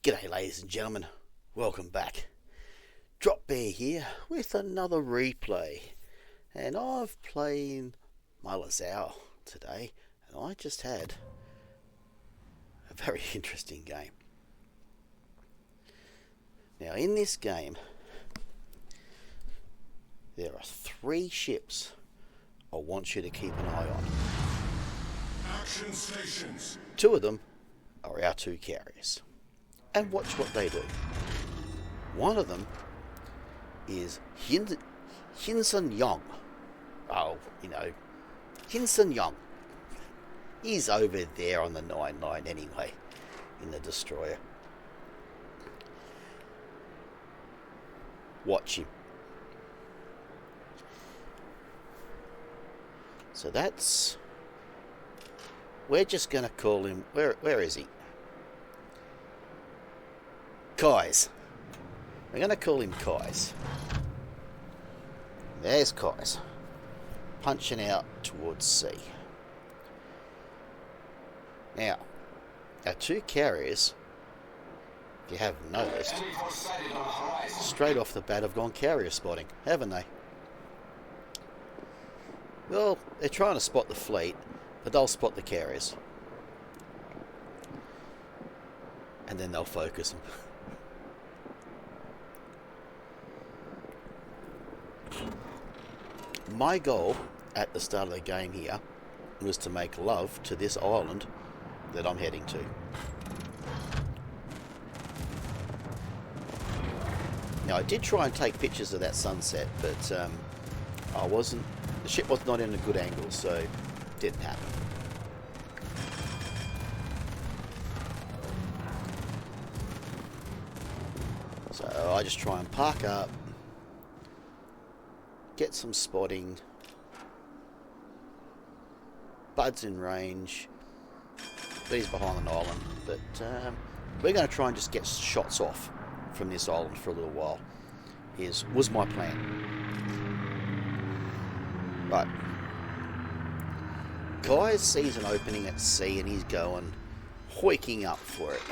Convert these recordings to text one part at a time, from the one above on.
G'day ladies and gentlemen, welcome back. Drop Bear here with another replay, and I've played my Lazao today, and I just had a very interesting game. Now in this game, there are 3 ships I want you to keep an eye on. Action stations. 2 of them are our 2 carriers. And watch what they do. One of them is Hinson Yong. Oh, Hinson Yong. He's over there on the 9-9 anyway, in the destroyer. Watch him. So that's... We're just going to call him... Where is he? Kaiz. We're going to call him Kaiz. There's Kaiz. Punching out towards C. Now, our 2 carriers, if you haven't noticed, straight off the bat have gone carrier spotting, haven't they? Well, they're trying to spot the fleet, but they'll spot the carriers. And then they'll focus them. My goal at the start of the game here was to make love to this island that I'm heading to. Now I did try and take pictures of that sunset, but the ship was not in a good angle, so it didn't happen. So I just try and park up, get some spotting. Bud's in range, but he's behind an island. But we're going to try and just get shots off from this island for a little while. Was my plan. Right. Kaiz sees an opening at sea and he's going hoiking up for it.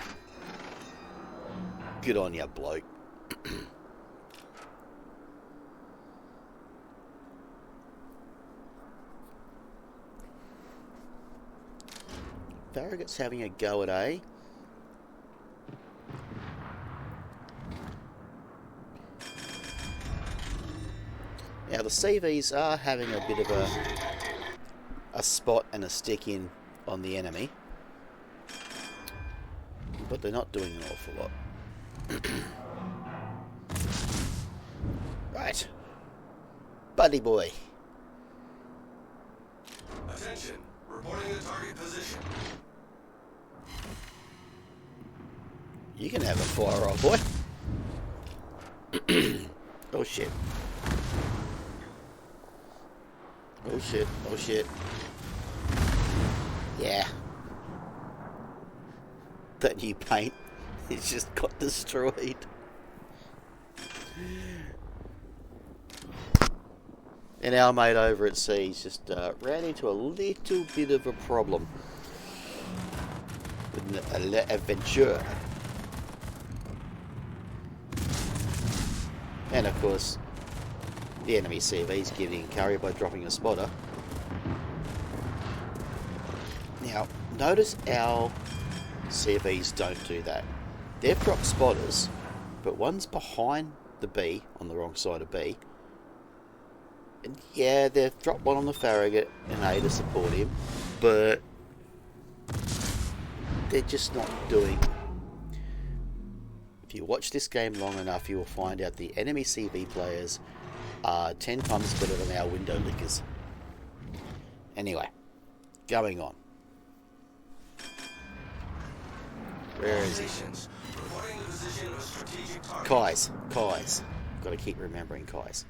Good on ya, bloke. Farragut's having a go at A. Now the CVs are having a bit of a spot and a stick in on the enemy, but they're not doing an awful lot. Right, buddy boy. Attention, reporting the target position. You can have a fire, old boy. Oh shit. Oh shit, oh shit. Yeah. That new paint, it's just got destroyed. And our mate over at Sea's just ran into a little bit of a problem with an adventure. And of course, the enemy CV's getting carried by dropping a spotter. Now, notice our CVs don't do that. They've dropped spotters, but one's behind the B, on the wrong side of B. And yeah, they've dropped one on the Farragut and A to support him, but they're just not doing... If you watch this game long enough, you will find out the enemy CV players are 10 times better than our window lickers. Anyway, going on. Where is he? Kaiz. Got to keep remembering Kaiz.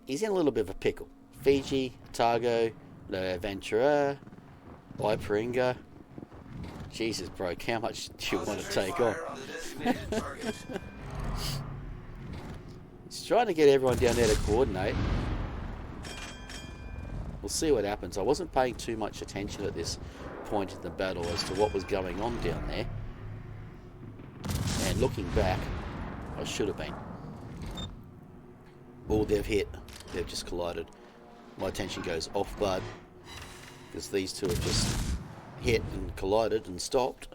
He's in a little bit of a pickle. Fiji, Otago, Le Ventura, Iparinga. Jesus, bro, how much do you want to take on? He's trying to get everyone down there to coordinate. We'll see what happens. I wasn't paying too much attention at this point in the battle as to what was going on down there. And looking back, I should have been. Oh, they've hit. They've just collided. My attention goes off guard because these two have just hit and collided and stopped.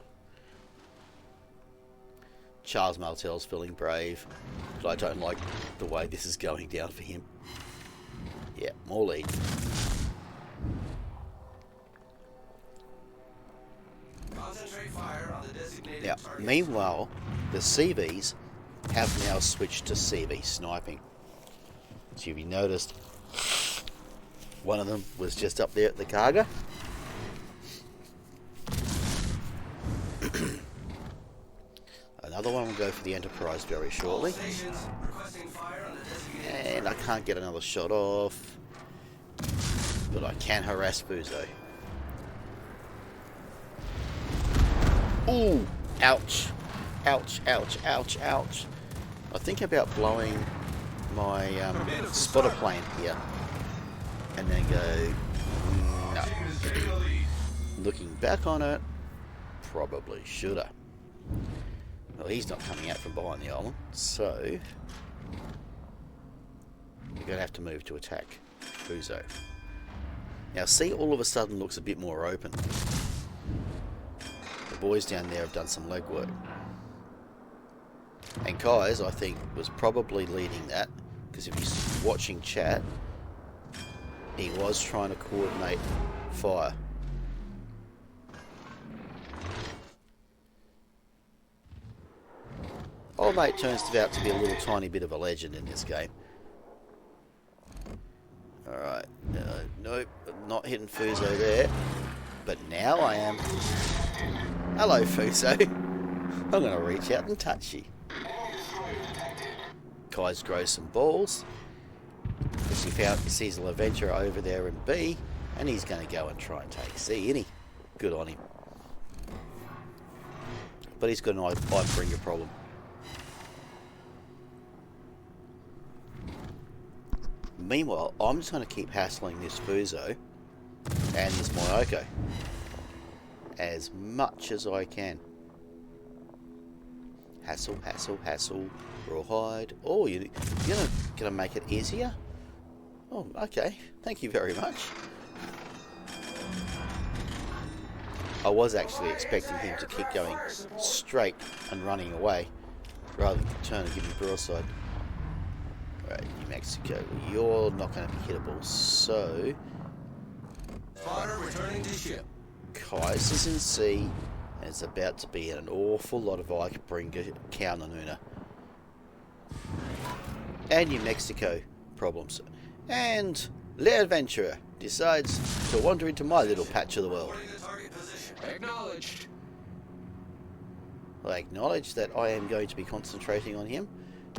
Charles Martel's feeling brave, but I don't like the way this is going down for him. Yeah, more lead. Concentrate fire on the designated Now, target. meanwhile, the CVs have now switched to CV sniping. So if you noticed, one of them was just up there at the cargo. Another one will go for the Enterprise very shortly. Stations requesting fire on the designated And I can't get another shot off. But I can harass Fuzo. Ooh! Ouch! Ouch, ouch, ouch, ouch. I think about blowing my spotter plane here. And then go... No. team is taking the lead. Looking back on it, probably shoulda. Well, he's not coming out from behind the island, so... You're going to have to move to attack Fuzo. Now, see, all of a sudden looks a bit more open. The boys down there have done some legwork. And Kaiz, I think, was probably leading that, because if he's watching chat, he was trying to coordinate fire. Old mate turns out to be a little tiny bit of a legend in this game. Alright, nope, not hitting Fuzo there. But now I am. Hello, Fuzo. I'm going to reach out and touch you. Kai's grows some balls. Because he sees an adventurer over there in B, and he's going to go and try and take C, isn't he? Good on him. But he's got an Icebringer problem. Meanwhile, I'm just going to keep hassling this Fuzo and this Myoko as much as I can. Hassle, hassle, hassle, rawhide. Oh, you're gonna make it easier? Oh, okay. Thank you very much. I was actually expecting him to keep going straight and running away rather than turn and give me broadside. Alright, New Mexico, you're not going to be hittable, so... Spotter returning to ship. Kaiz is in C, and it's about to be an awful lot of Icebringer Kaunanuna. And New Mexico problems. And the adventurer decides to wander into my little patch of the world. Reporting the target position. Acknowledged. I acknowledge that I am going to be concentrating on him.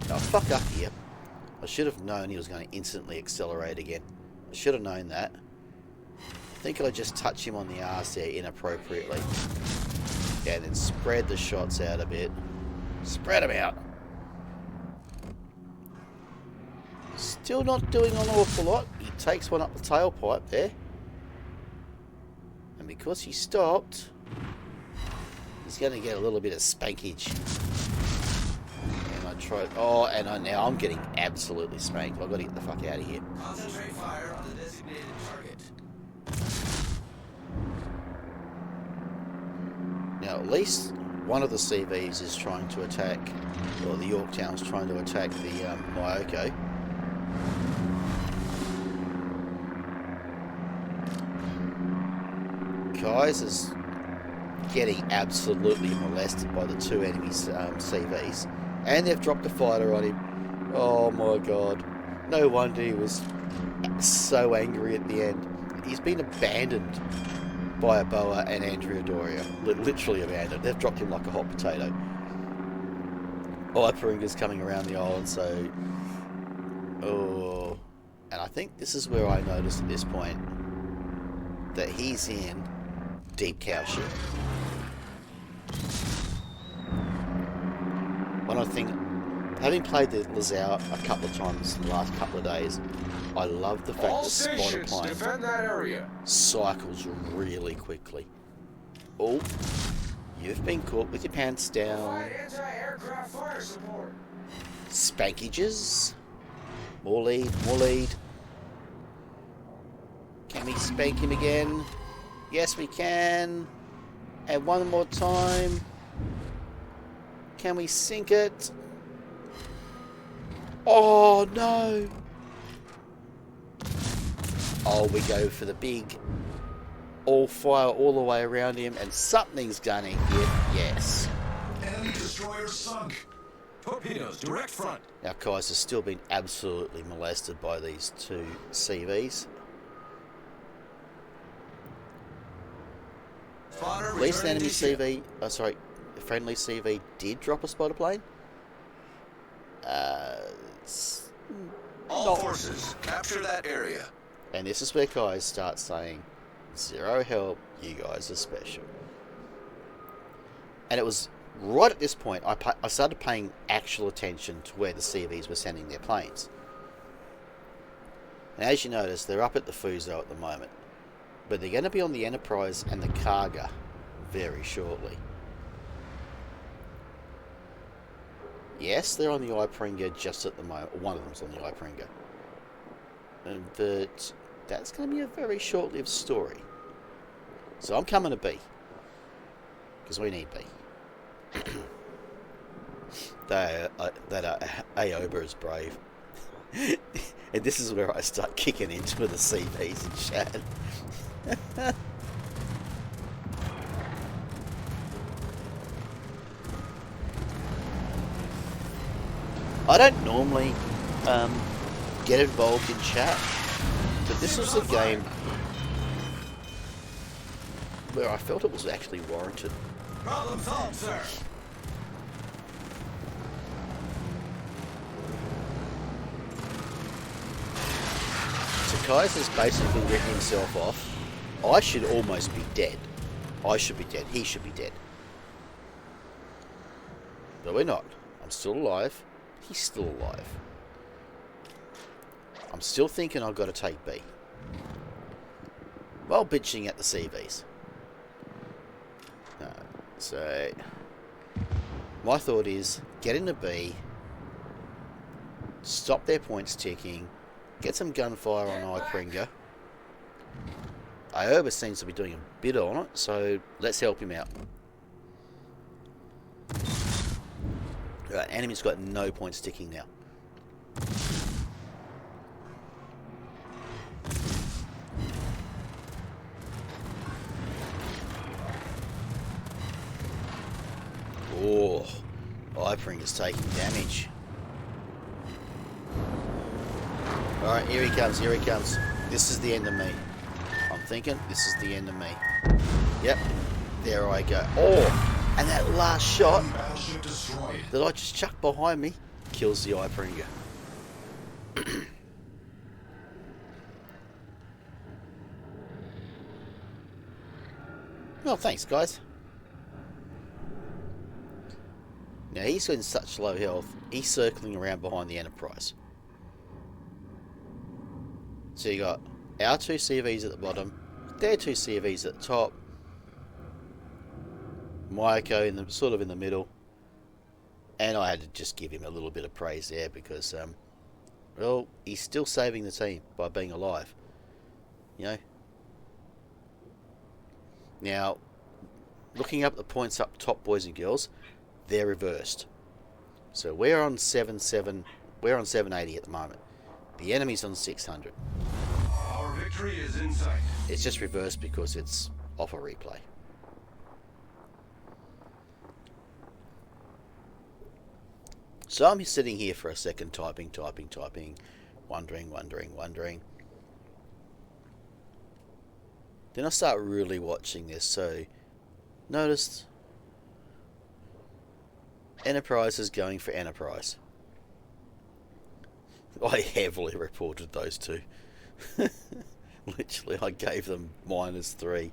Now, fuck up here. I should have known he was going to instantly accelerate again. I should have known that. I think I just touch him on the arse there inappropriately. Yeah, and then spread the shots out a bit. Spread them out. Still not doing an awful lot. He takes one up the tailpipe there. And because he stopped, he's going to get a little bit of spankage. And I tried... Oh, and now I'm getting absolutely spanked. I've got to get the fuck out of here. Concentrate fire on the designated target. Now, at least one of the CVs is trying to attack, or the Yorktown's trying to attack the Myoko. Kaiz is getting absolutely molested by the two enemy CVs, and they've dropped a fighter on him. Oh my god. No wonder he was so angry at the end. He's been abandoned by Aboa and Andrea Doria. Literally abandoned. They've dropped him like a hot potato. Icebringer coming around the island, so... Oh... And I think this is where I noticed at this point that he's in deep cow shit. One other thing, having played the Lazao a couple of times in the last couple of days, I love the fact All that spotter stations plane defend that area. cycles really quickly. Oh, You've been caught with your pants down. Provide anti-aircraft fire support. Spankages. More lead, more lead. Can we spank him again? Yes, we can. And one more time. Can we sink it? Oh, no. Oh, we go for the big all fire all the way around him, and something's gonna hit. Yes. Enemy destroyer sunk. Torpedoes, direct front. Now, Kaiz has still been absolutely molested by these two CVs. At least the enemy CV, the friendly CV did drop a spotter plane. All forces, capture that area. And this is where Kaiz starts saying, zero help, you guys are special. And it was right at this point I started paying actual attention to where the CVs were sending their planes. And as you notice, they're up at the Fuso at the moment. But they're going to be on the Enterprise and the Karga very shortly. Yes, they're on the Ipringa just at the moment. One of them's on the Ipringa. But that's going to be a very short-lived story. So I'm coming to B. Because we need B. that Aoba is brave. And this is where I start kicking into the CVs and chat. I don't normally get involved in chat, but this was a game where I felt it was actually warranted. Problem solved, sir. So Kaiz has basically written himself off. I should almost be dead. I should be dead. He should be dead. But we're not. I'm still alive. He's still alive. I'm still thinking I've got to take B. While bitching at the CVs. So, my thought is, get into B, stop their points ticking, get some gunfire on Ipringa. Aoba seems to be doing a bit on it, so let's help him out. Right, enemy's got no points ticking now. Oh, Ipringa's taking damage. Alright, here he comes, here he comes. This is the end of me. I'm thinking, this is the end of me. Yep, there I go. Oh, and that last shot that I just chucked behind me kills the Ipringa. Well, thanks, guys. Now, he's in such low health, he's circling around behind the Enterprise. So you got our two CVs at the bottom, their two CVs at the top, Maiko in the sort of in the middle, and I had to just give him a little bit of praise there because, well, he's still saving the team by being alive. You know. Now, looking up the points up top, boys and girls, they're reversed. So we're on 780 at the moment. The enemy's on 600. Our victory is in sight. It's just reversed because it's off a replay. So I'm sitting here for a second, typing, wondering. Then I start really watching this, so noticed Enterprise is going for Enterprise. I heavily reported those two. Literally, I gave them -3.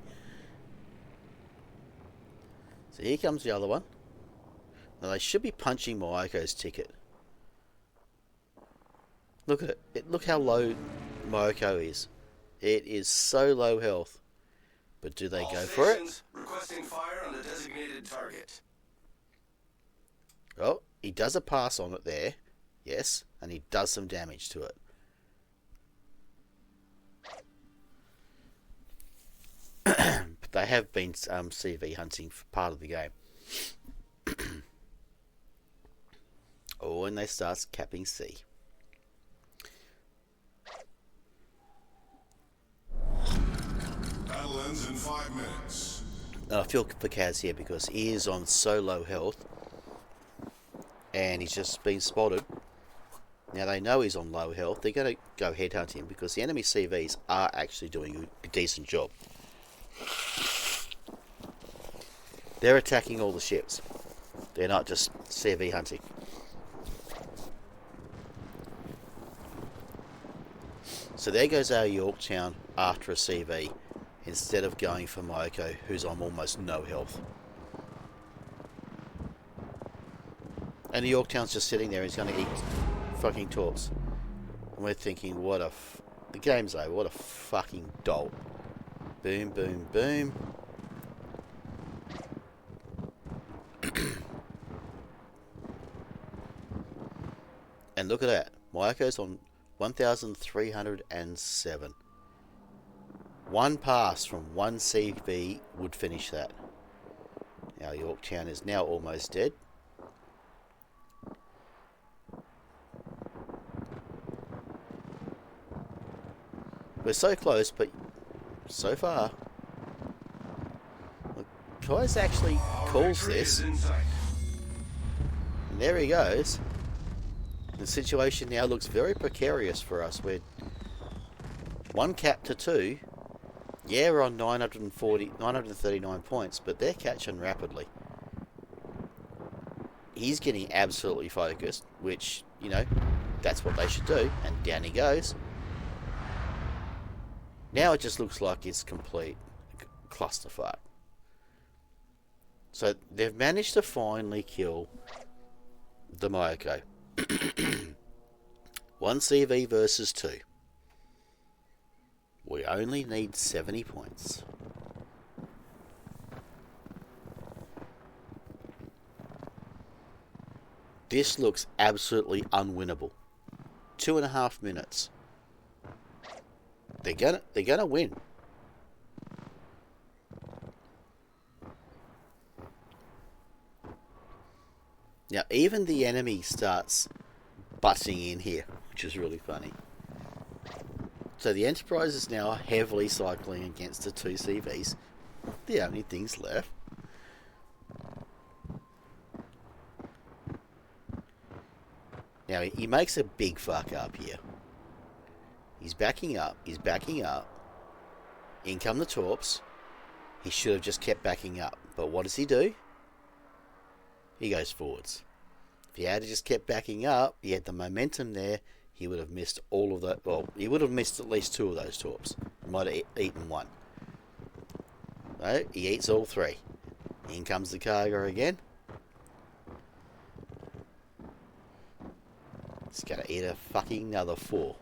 So here comes the other one. Now they should be punching Maiko's ticket. Look at it. Look how low Maiko is. It is so low health. But do they go for it? Requesting fire on the designated target. Oh, he does a pass on it there. Yes, and he does some damage to it. But they have been CV hunting for part of the game. Oh, and they start capping C. Battle ends in 5 minutes. I feel for Kaz here because he is on so low health. And he's just been spotted. Now they know he's on low health. They're going to go headhunt him because the enemy CVs are actually doing a decent job. They're attacking all the ships. They're not just CV hunting. So there goes our Yorktown after a CV instead of going for Myoko, who's on almost no health. And the Yorktown's just sitting there. He's going to eat fucking torps. And we're thinking, what a... the game's over. What a fucking dolt. Boom, boom, boom. And look at that. Myoko's on 1,307. One pass from one CV would finish that. Now Yorktown is now almost dead. We're so close, but so far. Look, Kaiz actually calls this. And there he goes. The situation now looks very precarious for us. We're 1 cap to 2. Yeah, we're on 939 points, but they're catching rapidly. He's getting absolutely focused, which, you know, that's what they should do. And down he goes. Now it just looks like it's complete clusterfuck. So they've managed to finally kill the Myoko. 1 CV versus 2. We only need 70 points. This looks absolutely unwinnable. 2.5 minutes. They're gonna win. Now even the enemy starts butting in here, which is really funny. So the Enterprise is now heavily cycling against the 2 CVs. The only things left. Now he makes a big fuck up here. He's backing up. He's backing up. In come the torps. He should have just kept backing up. But what does he do? He goes forwards. If he had just kept backing up, he had the momentum there, he would have missed all of that. Well, he would have missed at least 2 of those torps. He might have eaten 1. No, he eats all 3. In comes the cargo again. It's going to eat a fucking another 4.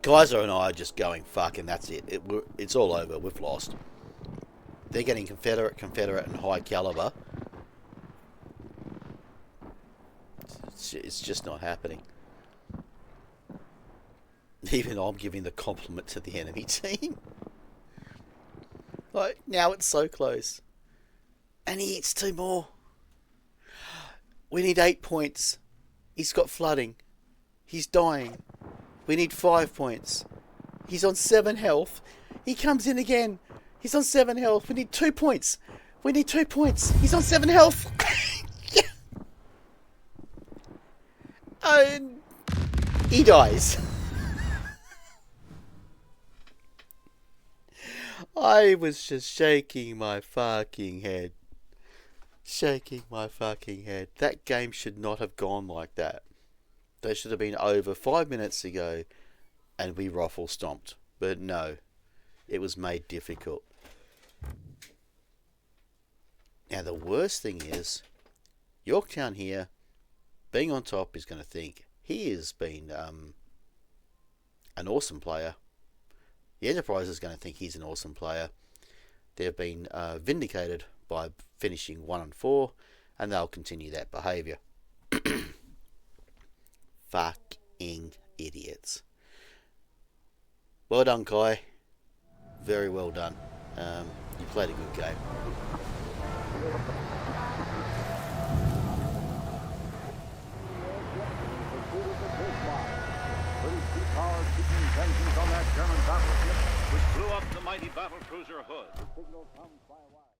Kaizo and I are just going fuck and that's it. It's all over. We've lost. They're getting Confederate, and high caliber. It's just not happening. Even I'm giving the compliment to the enemy team. Like, now it's so close. And he eats 2 more. We need 8 points. He's got flooding. He's dying. We need 5 points. He's on 7 health. He comes in again. He's on 7 health. We need 2 points. We need 2 points. He's on 7 health. Yeah. And he dies. I was just shaking my fucking head. Shaking my fucking head. That game should not have gone like that. They should have been over 5 minutes ago and we ruffle stomped. But no, it was made difficult. Now the worst thing is, Yorktown here, being on top, is going to think he has been an awesome player. The Enterprise is going to think he's an awesome player. They've been vindicated by finishing 1-4, and they'll continue that behaviour. Fucking idiots. Well done, Kai. Very well done. You played a good game. Engines on that German battleship, which blew up the mighty battlecruiser Hood.